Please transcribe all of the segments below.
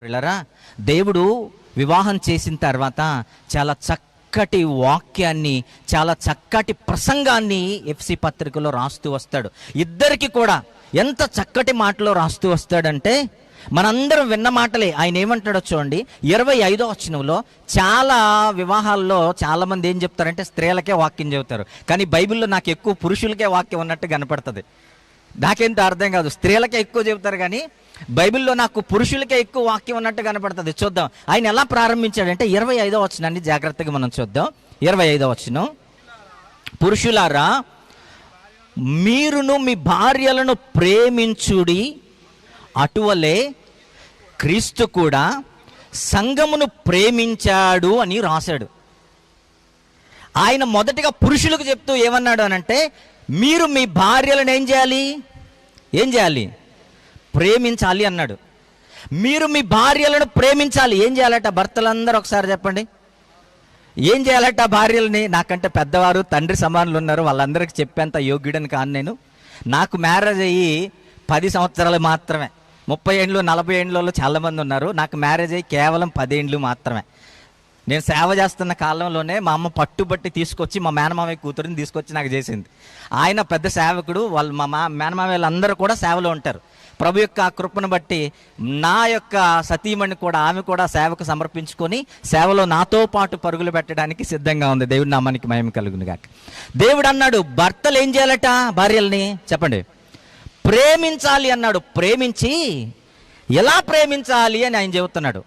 పిల్లరా, దేవుడు వివాహం చేసిన తర్వాత చాలా చక్కటి వాక్యాన్ని, చాలా చక్కటి ప్రసంగాన్ని ఎఫ్సి పత్రికలో రాస్తూ వస్తాడు. ఇద్దరికి కూడా ఎంత చక్కటి మాటలో రాస్తూ వస్తాడంటే మనందరం విన్న మాటలే. ఆయన ఏమంటాడో చూడండి, 25వ వచనంలో. చాలా వివాహాల్లో చాలామంది ఏం చెప్తారంటే స్త్రీలకే వాక్యం చెబుతారు, కానీ బైబిల్లో నాకు ఎక్కువ పురుషులకే వాక్యం ఉన్నట్టు కనపడుతుంది. నాకేంటో అర్థం కాదు, స్త్రీలకే ఎక్కువ చెబుతారు కానీ బైబిల్లో నాకు పురుషులకే ఎక్కువ వాక్యం ఉన్నట్టు కనపడుతుంది. చూద్దాం ఆయన ఎలా ప్రారంభించాడంటే 25వ వచనాన్ని జాగ్రత్తగా మనం చూద్దాం. 25వ వచనం, పురుషులారా మీరును మీ భార్యలను ప్రేమించుడి, అటువలే క్రీస్తు కూడా సంఘమును ప్రేమించాడు అని రాశాడు. ఆయన మొదటిగా పురుషులకు చెప్తూ ఏమన్నాడు అనంటే, మీరు మీ భార్యలను ఏం చేయాలి? ప్రేమించాలి అన్నాడు. మీరు మీ భార్యలను ప్రేమించాలి. ఏం చేయాలట? భర్తలందరూ ఒకసారి చెప్పండి, ఏం చేయాలట భార్యలని? నాకంటే పెద్దవారు, తండ్రి సమానులు ఉన్నారు, వాళ్ళందరికీ చెప్పేంత యోగ్యుడని కాను నేను. నాకు మ్యారేజ్ అయ్యి 10 సంవత్సరాలు మాత్రమే. 30 ఏండ్లు 40 ఏండ్లలో చాలామంది ఉన్నారు. నాకు మ్యారేజ్ అయ్యి కేవలం 10 ఏండ్లు మాత్రమే. నేను సేవ చేస్తున్న కాలంలోనే మా అమ్మ పట్టుబట్టి తీసుకొచ్చి మా మేనమామయ్య కూతురిని తీసుకొచ్చి నాకు చేసింది. ఆయన పెద్ద సేవకుడు, వాళ్ళు మా మేనమామయ్యలు అందరూ కూడా సేవలో ఉంటారు. ప్రభు యొక్క కృపను బట్టి నా యొక్క సతీమణి కూడా, ఆమె కూడా సేవకు సమర్పించుకొని సేవలో నాతో పాటు పరుగులు పెట్టడానికి సిద్ధంగా ఉంది. దేవుడి నామానికి మహిమ కలుగును గాక. దేవుడు అన్నాడు భర్తలు ఏం చేయాలట? భార్యల్ని చెప్పండి, ప్రేమించాలి అన్నాడు. ప్రేమించి ఎలా ప్రేమించాలి అని ఆయన చెబుతున్నాడు.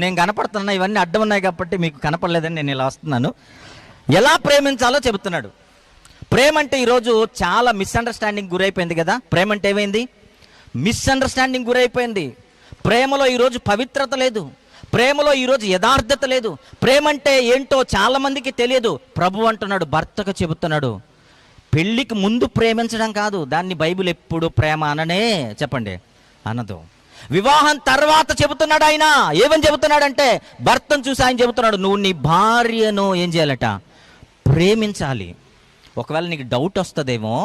నేను కనపడుతున్నా, ఇవన్నీ అడ్డం ఉన్నాయి కాబట్టి మీకు కనపడలేదని నేను ఇలా వస్తున్నాను. ఎలా ప్రేమించాలో చెబుతున్నాడు. ప్రేమ అంటే ఈరోజు చాలా మిస్అండర్స్టాండింగ్ గురైపోయింది కదా. ప్రేమ అంటే ఏమైంది? మిస్అండర్స్టాండింగ్ గురైపోయింది. ప్రేమలో ఈరోజు పవిత్రత లేదు, ప్రేమలో ఈరోజు యథార్థత లేదు. ప్రేమ అంటే ఏంటో చాలా మందికి తెలియదు. ప్రభు అంటున్నాడు, భర్తకు చెబుతున్నాడు, పెళ్ళికి ముందు ప్రేమించడం కాదు, దాన్ని బైబిల్ ఎప్పుడు ప్రేమ అననే చెప్పండి అనదు. వివాహం తర్వాత చెబుతున్నాడు ఆయన. ఏమని చెబుతున్నాడంటే భర్తను చూసి ఆయన చెబుతున్నాడు, నువ్వు నీ భార్యను ఏం చేయాలట? ప్రేమించాలి. ఒకవేళ నీకు డౌట్ వస్తుందేమో,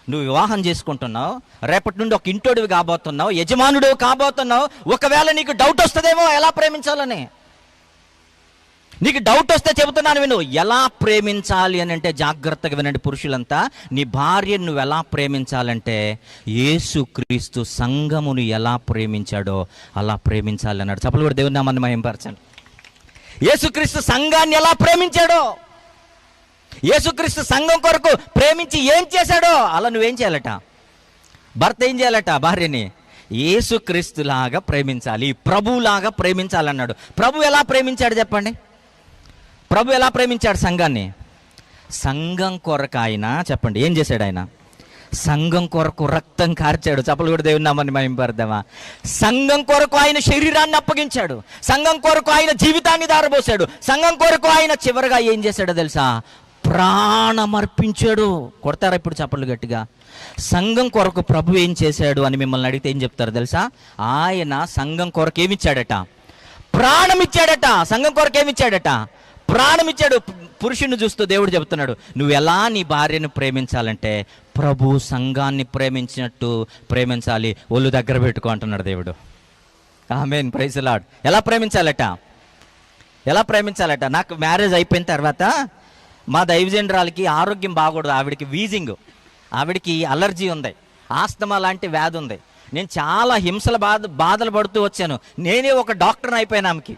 నువ్వు వివాహం చేసుకుంటున్నావు, రేపటి నుండి ఒక ఇంటోడివి కాబోతున్నావు, యజమానుడు కాబోతున్నావు. ఒకవేళ నీకు డౌట్ వస్తుందేమో ఎలా ప్రేమించాలని. నీకు డౌట్ వస్తే చెబుతున్నాను విను, ఎలా ప్రేమించాలి అని అంటే జాగ్రత్తగా వినండి పురుషులంతా. నీ భార్యను నువ్వు ఎలా ప్రేమించాలంటే యేసుక్రీస్తు సంఘమును ఎలా ప్రేమించాడో అలా ప్రేమించాలి అన్నాడు. చప్పలు కూడా దేవుని నామాన్ని మహిమపరచండి. యేసుక్రీస్తు సంఘాన్ని ఎలా ప్రేమించాడో, యేసుక్రీస్తు సంఘం కొరకు ప్రేమించి ఏం చేశాడో అలా నువ్వేం చేయాలట? భర్త ఏం చేయాలట? భార్యని యేసుక్రీస్తులాగా ప్రేమించాలి, ప్రభులాగా ప్రేమించాలన్నాడు. ప్రభు ఎలా ప్రేమించాడు చెప్పండి? ప్రభు ఎలా ప్రేమించాడు సంఘాన్ని? సంఘం కొరకు ఆయన చెప్పండి ఏం చేశాడు? ఆయన సంఘం కొరకు రక్తం కార్చాడు. చప్పలు కూడా దేవుని నామాన్ని మహిమపరదామా. సంఘం కొరకు ఆయన శరీరాన్ని అప్పగించాడు, సంఘం కొరకు ఆయన జీవితాన్ని దారబోసాడు, సంఘం కొరకు ఆయన చివరిగా ఏం చేశాడో తెలుసా? ప్రాణమర్పించాడు. కొడతారా ఇప్పుడు చప్పలు గట్టిగా? సంఘం కొరకు ప్రభు ఏం చేశాడు అని మిమ్మల్ని అడిగితే ఏం చెప్తారు తెలుసా? ఆయన సంఘం కొరకు ఏమిచ్చాడట? ప్రాణం ఇచ్చాడట. సంఘం కొరకు ఏమిచ్చాడట? ప్రాణం ఇచ్చాడు. పురుషుని చూస్తూ దేవుడు చెబుతున్నాడు, నువ్వు ఎలా నీ భార్యను ప్రేమించాలంటే ప్రభు సంఘాన్ని ప్రేమించినట్టు ప్రేమించాలి. ఒళ్ళు దగ్గర పెట్టుకో అంటున్నాడు దేవుడు. ఆమేన్, ప్రైజ్ ది లార్డ్. ఎలా ప్రేమించాలట? ఎలా ప్రేమించాలట? నాకు మ్యారేజ్ అయిపోయిన తర్వాత మా దైవజనురాలకి ఆరోగ్యం బాగూడదు. ఆవిడికి వీజింగ్, ఆవిడికి అలర్జీ ఉంది, ఆస్తమా లాంటి వ్యాధి ఉంది. నేను చాలా బాధలు పడుతూ వచ్చాను. నేనే ఒక డాక్టర్ని అయిపోయాను ఆమెకి.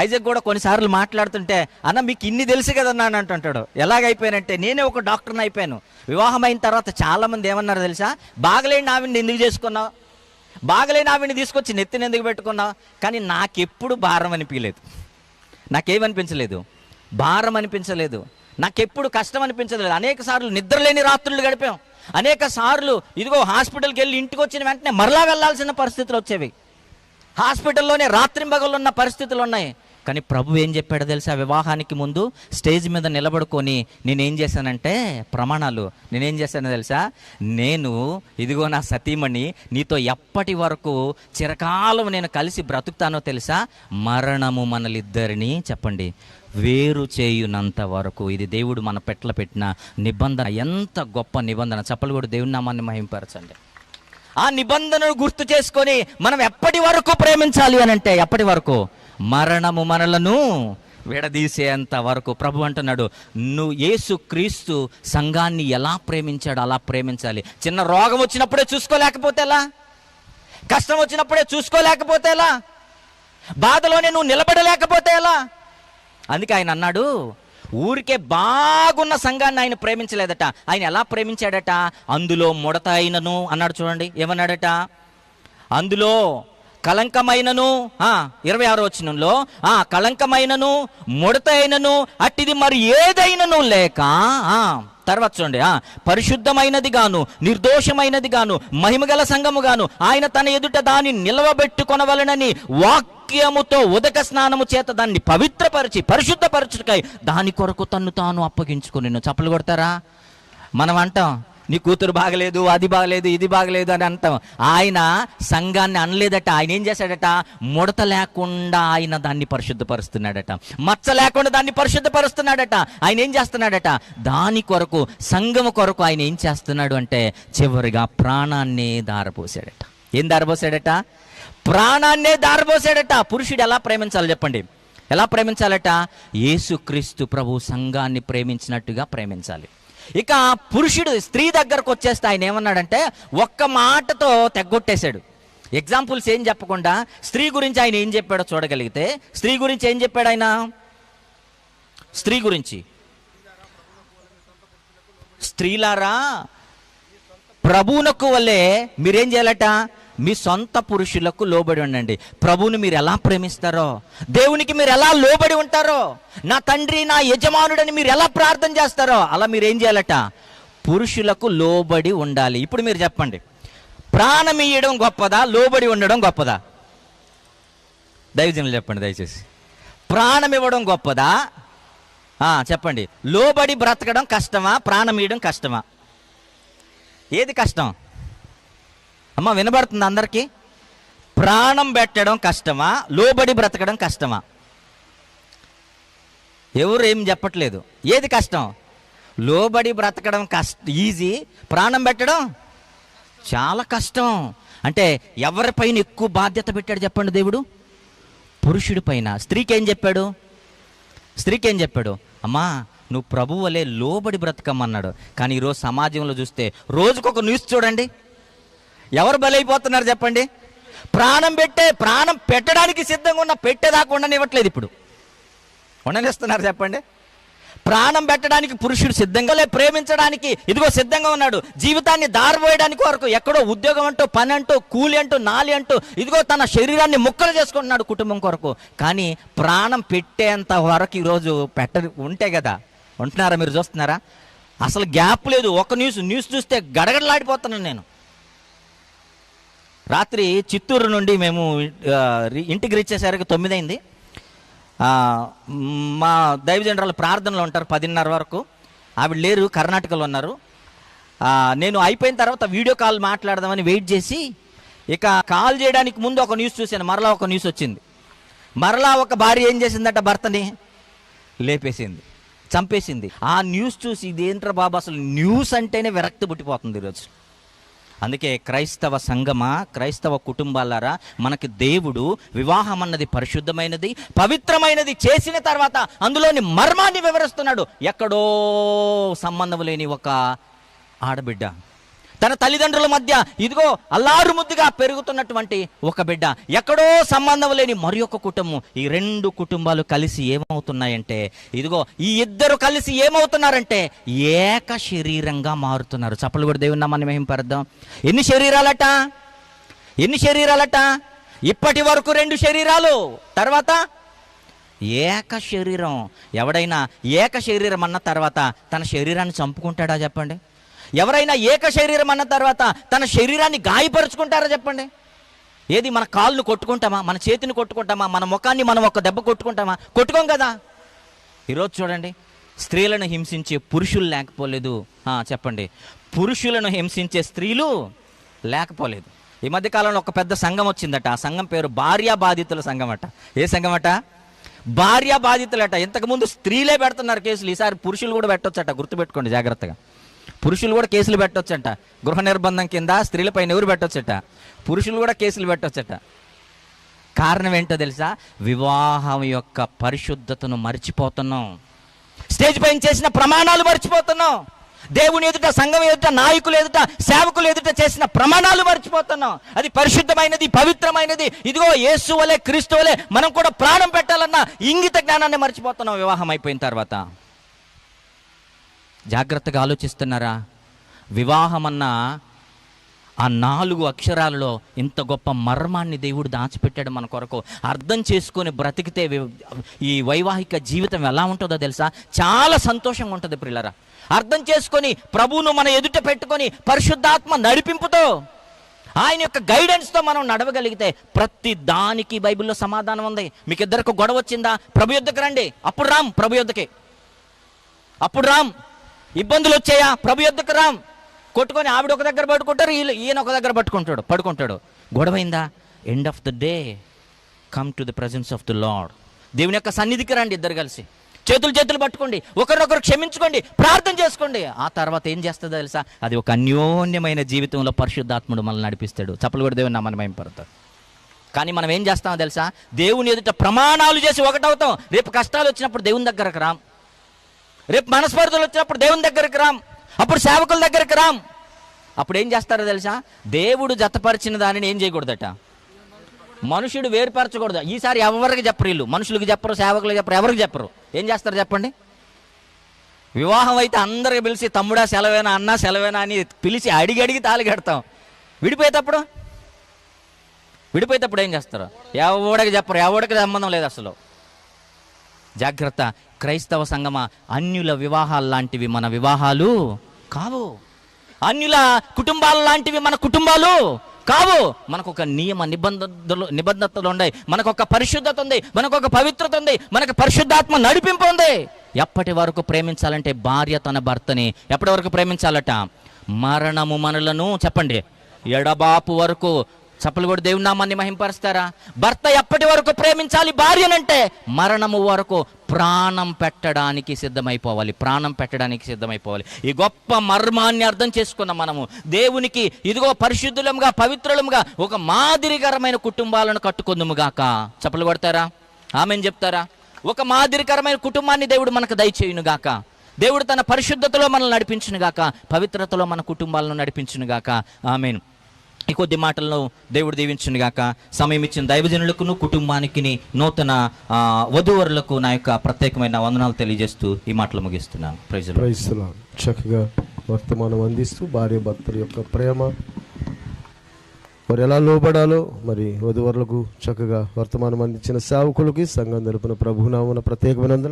ఐజక్ కూడా కొన్నిసార్లు మాట్లాడుతుంటే, అన్న మీకు ఇన్ని తెలుసు కదన్నా అని అంటుంటాడు. ఎలాగైపోయానంటే నేనే ఒక డాక్టర్ని అయిపోయాను. వివాహం అయిన తర్వాత చాలామంది ఏమన్నారు తెలుసా? బాగలేని ఆవిడని ఎందుకు చేసుకున్నావు, బాగలేని ఆవిడని తీసుకొచ్చి నెత్తిని ఎందుకు పెట్టుకున్నావు? కానీ నాకెప్పుడు భారం అనిపించలేదు, నాకేమనిపించలేదు, భారం అనిపించలేదు, నాకెప్పుడు కష్టం అనిపించలేదు. అనేక సార్లు నిద్రలేని రాత్రులు గడిపాం. అనేక సార్లు ఇదిగో హాస్పిటల్కి వెళ్ళి ఇంటికి వచ్చిన వెంటనే మరలా వెళ్ళాల్సిన పరిస్థితులు వచ్చేవి. హాస్పిటల్లోనే రాత్రింబగళ్ళు ఉన్న పరిస్థితులు ఉన్నాయి. కానీ ప్రభు ఏం చెప్పాడో తెలుసా? వివాహానికి ముందు స్టేజ్ మీద నిలబడుకొని నేనేం చేశానంటే ప్రమాణాలు నేనేం చేశానో తెలుసా? నేను ఇదిగో నా సతీమణి నీతో ఎప్పటి వరకు చిరకాలం నేను కలిసి బ్రతుకుతానో తెలుసా? మరణము మనలిద్దరిని చెప్పండి వేరు చేయునంత వరకు. ఇది దేవుడు మన పెట్ల పెట్టిన నిబంధన. ఎంత గొప్ప నిబంధన! చప్పలు కూడా దేవుని నామాన్ని మహింపరచండి. ఆ నిబంధనను గుర్తు చేసుకొని మనం ఎప్పటి వరకు ప్రేమించాలి అని అంటే, ఎప్పటి వరకు? మరణము మనలను విడదీసేంత వరకు. ప్రభు అంటున్నాడు, నువ్వు యేసు క్రీస్తు సంఘాన్ని ఎలా ప్రేమించాడో అలా ప్రేమించాలి. చిన్న రోగం వచ్చినప్పుడే చూసుకోలేకపోతే ఎలా? కష్టం వచ్చినప్పుడే చూసుకోలేకపోతే ఎలా? బాధలోనే నువ్వు నిలబడలేకపోతే ఎలా? అందుకే ఆయన అన్నాడు, ఊరికే బాగున్న సంఘాన్ని ఆయన ప్రేమించలేదట. ఆయన ఎలా ప్రేమించాడట? అందులో ముడత అయినను అన్నాడు. చూడండి ఏమన్నాడట? అందులో కళంకమైనను, 26వ వచనంలో, కళంకమైనను ముడత అయినను అట్టిది మరి ఏదైనను లేక, తర్వాత చూడండి, పరిశుద్ధమైనది గాను నిర్దోషమైనది గాను మహిమగల సంఘము గాను ఆయన తన ఎదుట దాన్ని నిలవబెట్టుకొనవలెనని వాక్యముతో ఉదక స్నానము చేత దాన్ని పవిత్రపరిచి పరిశుద్ధపరచుటకై దాని కొరకు తన్ను తాను అప్పగించుకుని. చప్పలు కొడతారా? మనం అంటాం, నీ కూతురు బాగలేదు, అది బాగలేదు, ఇది బాగలేదు అని అంటాం. ఆయన సంఘాన్ని అనలేదట. ఆయన ఏం చేశాడట? ముడత లేకుండా ఆయన దాన్ని పరిశుద్ధపరుస్తున్నాడట. మచ్చ లేకుండా దాన్ని పరిశుద్ధపరుస్తున్నాడట. ఆయన ఏం చేస్తున్నాడట? దాని కొరకు, సంఘము కొరకు ఆయన ఏం చేస్తున్నాడు అంటే, చివరిగా ప్రాణాన్నే దారపోసాడట. ఏం దారపోసాడట? ప్రాణాన్నే దారపోసాడట. పురుషుడు ఎలా ప్రేమించాలి చెప్పండి? ఎలా ప్రేమించాలట? యేసుక్రీస్తు ప్రభు సంఘాన్ని ప్రేమించినట్టుగా ప్రేమించాలి. ఇక పురుషుడు స్త్రీ దగ్గరకు వచ్చేస్తే ఆయన ఏమన్నాడంటే, ఒక్క మాటతో తెగ్గొట్టేశాడు. ఎగ్జాంపుల్స్ ఏం చెప్పకుండా స్త్రీ గురించి ఆయన ఏం చెప్పాడో చూడగలిగితే, స్త్రీ గురించి ఏం చెప్పాడు ఆయన? స్త్రీ గురించి, స్త్రీలారా ప్రభువునకు వలె మీరేం చేయాలట? మీ సొంత పురుషులకు లోబడి ఉండండి. ప్రభువుని మీరు ఎలా ప్రేమిస్తారో, దేవునికి మీరు ఎలా లోబడి ఉంటారో, నా తండ్రి నా యజమానుడని మీరు ఎలా ప్రార్థన చేస్తారో అలా మీరు ఏం చేయాలట? పురుషులకు లోబడి ఉండాలి. ఇప్పుడు మీరు చెప్పండి, ప్రాణం ఇయ్యడం గొప్పదా, లోబడి ఉండడం గొప్పదా? దైవజనులు చెప్పండి దయచేసి. ప్రాణం ఇవ్వడం గొప్పదా? చెప్పండి. లోబడి బ్రతకడం కష్టమా, ప్రాణం ఇవ్వడం కష్టమా? ఏది కష్టం? అమ్మ వినబడుతుంది అందరికీ? ప్రాణం పెట్టడం కష్టమా, లోబడి బ్రతకడం కష్టమా? ఎవరు ఏం చెప్పట్లేదు. ఏది కష్టం? లోబడి బ్రతకడం ఈజీ, ప్రాణం పెట్టడం చాలా కష్టం. అంటే ఎవరిపైన ఎక్కువ బాధ్యత పెట్టాడు చెప్పండి దేవుడు? పురుషుడి పైన. స్త్రీకి ఏం చెప్పాడు? స్త్రీకి ఏం చెప్పాడు? అమ్మా నువ్వు ప్రభువు వలె లోబడి బ్రతకమన్నాడు. కానీ ఈరోజు సమాజంలో చూస్తే రోజుకొక న్యూస్ చూడండి. ఎవరు బలైపోతున్నారు చెప్పండి? ప్రాణం పెట్టడానికి సిద్ధంగా ఉన్న పెట్టేదాకా ఉండనివ్వట్లేదు. ఇప్పుడు ఉండనిస్తున్నారు చెప్పండి? ప్రాణం పెట్టడానికి పురుషుడు సిద్ధంగా లే, ప్రేమించడానికి ఇదిగో సిద్ధంగా ఉన్నాడు. జీవితాన్ని దారిపోయడానికి వరకు ఎక్కడో ఉద్యోగం అంటూ, పని అంటూ, కూలి అంటూ, నాలి అంటూ ఇదిగో తన శరీరాన్ని ముక్కలు చేసుకుంటున్నాడు కుటుంబం కొరకు. కానీ ప్రాణం పెట్టేంత వరకు ఈరోజు ఉంటే కదా ఉంటున్నారా? మీరు చూస్తున్నారా? అసలు గ్యాప్ లేదు. ఒక న్యూస్ చూస్తే గడగడలాడిపోతున్నాను నేను. రాత్రి చిత్తూరు నుండి మేము ఇంటికి రీచ్ చేసేసరికి 9 అయింది. మా దైవజనరాలు ప్రార్థనలో ఉంటారు 10:30 వరకు. ఆవిడ లేరు, కర్ణాటకలో ఉన్నారు. నేను అయిపోయిన తర్వాత వీడియో కాల్ మాట్లాడదామని వెయిట్ చేసి, ఇక కాల్ చేయడానికి ముందు ఒక న్యూస్ చూశాను. మరలా ఒక న్యూస్ వచ్చింది. మరలా ఒక భార్య ఏం చేసిందట? భర్తని లేపేసింది, చంపేసింది. ఆ న్యూస్ చూసి ఇదేంట్రా బాబు, అసలు న్యూస్ అంటేనే విరక్తి పుట్టిపోతుంది ఈరోజు. అందుకే క్రైస్తవ సంఘమా, క్రైస్తవ కుటుంబాలారా, మనకి దేవుడు వివాహం అన్నది పరిశుద్ధమైనది, పవిత్రమైనది చేసిన తర్వాత అందులోని మర్మాన్ని వివరిస్తున్నాడు. ఎక్కడో సంబంధం లేని ఒక ఆడబిడ్డ, తన తల్లిదండ్రుల మధ్య ఇదిగో అల్లారు ముద్దుగా పెరుగుతున్నటువంటి ఒక బిడ్డ, ఎక్కడో సంబంధం లేని మరి ఒక కుటుంబం. ఈ 2 కుటుంబాలు కలిసి ఏమవుతున్నాయంటే, ఇదిగో ఈ ఇద్దరు కలిసి ఏమవుతున్నారంటే ఏక శరీరంగా మారుతున్నారు. చప్పలు కూడా దేవుని నామాన్ని మహింపరుద్దాం. ఎన్ని శరీరాలట? ఇప్పటి వరకు 2 శరీరాలు, తర్వాత ఏక శరీరం. ఎవడైనా ఏక శరీరం అన్న తర్వాత తన శరీరాన్ని చంపుకుంటాడా చెప్పండి? ఎవరైనా ఏక శరీరం అన్న తర్వాత తన శరీరాన్ని గాయపరుచుకుంటారా చెప్పండి? ఏది, మన కాళ్ళను కొట్టుకుంటామా, మన చేతిని కొట్టుకుంటామా, మన ముఖాన్ని మనం ఒక దెబ్బ కొట్టుకుంటామా? కొట్టుకోం కదా. ఈరోజు చూడండి, స్త్రీలను హింసించే పురుషులు లేకపోలేదు. చెప్పండి, పురుషులను హింసించే స్త్రీలు లేకపోలేదు. ఈ మధ్యకాలంలో ఒక పెద్ద సంఘం వచ్చిందట. ఆ సంఘం పేరు భార్యా బాధితుల సంఘం అట. ఏ సంఘం అట? భార్యా బాధితులట. ఇంతకుముందు స్త్రీలే పెడుతున్నారు కేసులు, ఈసారి పురుషులు కూడా పెట్టొచ్చట. గుర్తుపెట్టుకోండి జాగ్రత్తగా. పురుషులు కూడా కేసులు పెట్టొచ్చట. గృహ నిర్బంధం కింద స్త్రీలపైన ఎవరు పెట్టొచ్చట? పురుషులు కూడా కేసులు పెట్టొచ్చట. కారణం ఏంటో తెలుసా? వివాహం యొక్క పరిశుద్ధతను మర్చిపోతున్నాం. స్టేజ్ పైన చేసిన ప్రమాణాలు మర్చిపోతున్నాం. దేవుని ఎదుట, సంఘం ఎదుట, నాయకులు ఎదుట, సేవకులు ఎదుట చేసిన ప్రమాణాలు మర్చిపోతున్నాం. అది పరిశుద్ధమైనది, పవిత్రమైనది. ఇదిగో యేసు వలె, క్రీస్తు వలె మనం కూడా ప్రాణం పెట్టాలన్న ఇంగిత జ్ఞానాన్ని మర్చిపోతున్నాం వివాహం అయిపోయిన తర్వాత. జాగ్రత్తగా ఆలోచిస్తున్నారా? వివాహం అన్న ఆ 4 అక్షరాలలో ఇంత గొప్ప మర్మాన్ని దేవుడు దాచిపెట్టాడు మన కొరకు. అర్థం చేసుకొని బ్రతికితే ఈ వైవాహిక జీవితం ఎలా ఉంటుందో తెలుసా? చాలా సంతోషంగా ఉంటుంది ప్రియులారా. అర్థం చేసుకొని ప్రభువును మన ఎదుట పెట్టుకొని పరిశుద్ధాత్మ నడిపింపుతో, ఆయన యొక్క గైడెన్స్తో మనం నడవగలిగితే ప్రతి దానికి బైబిల్లో సమాధానం ఉంది. మీకు ఇద్దరికి గొడవ వచ్చిందా? ప్రభు యొద్దకు రండి, అప్పుడు రామ్ ప్రభు యొద్దకి. అప్పుడు రామ్. ఇబ్బందులు వచ్చాయా? ప్రభు యొద్దకు రామ్. కొట్టుకొని ఆవిడ ఒక దగ్గర పట్టుకుంటారు, ఈయన ఒక దగ్గర పడుకుంటాడు. గొడవైందా? End of the day come to the presence of the lord. దేవుని యొక్క సన్నిధికి రండి, ఇద్దరు కలిసి చేతులు పట్టుకోండి, ఒకరినొకరు క్షమించుకోండి, ప్రార్థన చేసుకోండి. ఆ తర్వాత ఏం చేస్తుందో తెలుసా? అది ఒక అన్యోన్యమైన జీవితంలో పరిశుద్ధాత్ముడు మనల్ని నడిపిస్తాడు. చప్పలు కూడా దేవుని నామమున మహిమపడతాడు. కానీ మనం ఏం చేస్తామో తెలుసా? దేవుని ఎదుట ప్రమాణాలు చేసి ఒకటవుతాం. రేపు కష్టాలు వచ్చినప్పుడు దేవుని దగ్గరకు రాం, రేపు మనస్పర్ధలు వచ్చినప్పుడు దేవుని దగ్గరకు రాం, అప్పుడు సేవకుల దగ్గరికి రాం. అప్పుడు ఏం చేస్తారో తెలుసా? దేవుడు జతపరిచిన దానిని ఏం చేయకూడదట? మనుషుడు వేరుపరచకూడదు. ఈసారి ఎవరికి చెప్పరు, వీళ్ళు మనుషులకు చెప్పరు, సేవకులకు చెప్పరు, ఎవరికి చెప్పరు. ఏం చేస్తారు చెప్పండి? వివాహం అయితే అందరికి పిలిచి తమ్ముడా సెలవేనా, అన్నా సెలవేనా అని పిలిచి అడిగి తాళి కడతాం. విడిపోయేటప్పుడు ఏం చేస్తారు? ఎవడికి చెప్పరు, ఎవడికి సంబంధం లేదు అసలు. జాగ్రత్త క్రైస్తవ సంగమా, అన్యుల వివాహాలు లాంటివి మన వివాహాలు కావు. అన్యుల కుటుంబాల లాంటివి మన కుటుంబాలు కావు. మనకు ఒక నియమ నిబంధనలు ఉన్నాయి, మనకు ఒక పరిశుద్ధత ఉంది, మనకు ఒక పవిత్రత ఉంది, మనకు పరిశుద్ధాత్మ నడిపింపు ఉంది. ఎప్పటి వరకు ప్రేమించాలంటే భార్య తన భర్తని ఎప్పటి వరకు ప్రేమించాలట? మరణము మనలను, చెప్పండి, ఎడబాపు వరకు. చప్పలు కూడా దేవుని నామాన్ని మహింపరుస్తారా? భర్త ఎప్పటి వరకు ప్రేమించాలి భార్యనంటే మరణము వరకు ప్రాణం పెట్టడానికి సిద్ధమైపోవాలి. ఈ గొప్ప మర్మాన్ని అర్థం చేసుకున్నాం మనము. దేవునికి ఇదిగో పరిశుద్ధులముగా, పవిత్రులముగా ఒక మాదిరికరమైన కుటుంబాలను కట్టుకుందుముగాక. చప్పలు కొడతారా? ఆమెన్ చెప్తారా? ఒక మాదిరికరమైన కుటుంబాన్ని దేవుడు మనకు దయచేయునుగాక. దేవుడు తన పరిశుద్ధతలో మనల్ని నడిపించునుగాక, పవిత్రతలో మన కుటుంబాలను నడిపించునుగాక. ఆమెన్. ఈ కొద్ది మాటలను దేవుడు దీవించునుగాక. సమయం ఇచ్చిన దైవజనులకును, కుటుంబానికి, నూతన వధూవరులకు నా యొక్క ప్రత్యేకమైన వందనాలు తెలియజేస్తూ ఈ మాటలు ముగిస్తున్నాను. Praise the lord. చక్కగా వర్తమానం అందిస్తూ భార్య భర్తల యొక్క ప్రేమ మరి ఎలా లోబడాలో మరి వధూవరులకు చక్కగా వర్తమానం అందించిన సేవకులకి సంఘం తరపున ప్రభునామమున ప్రత్యేకమైన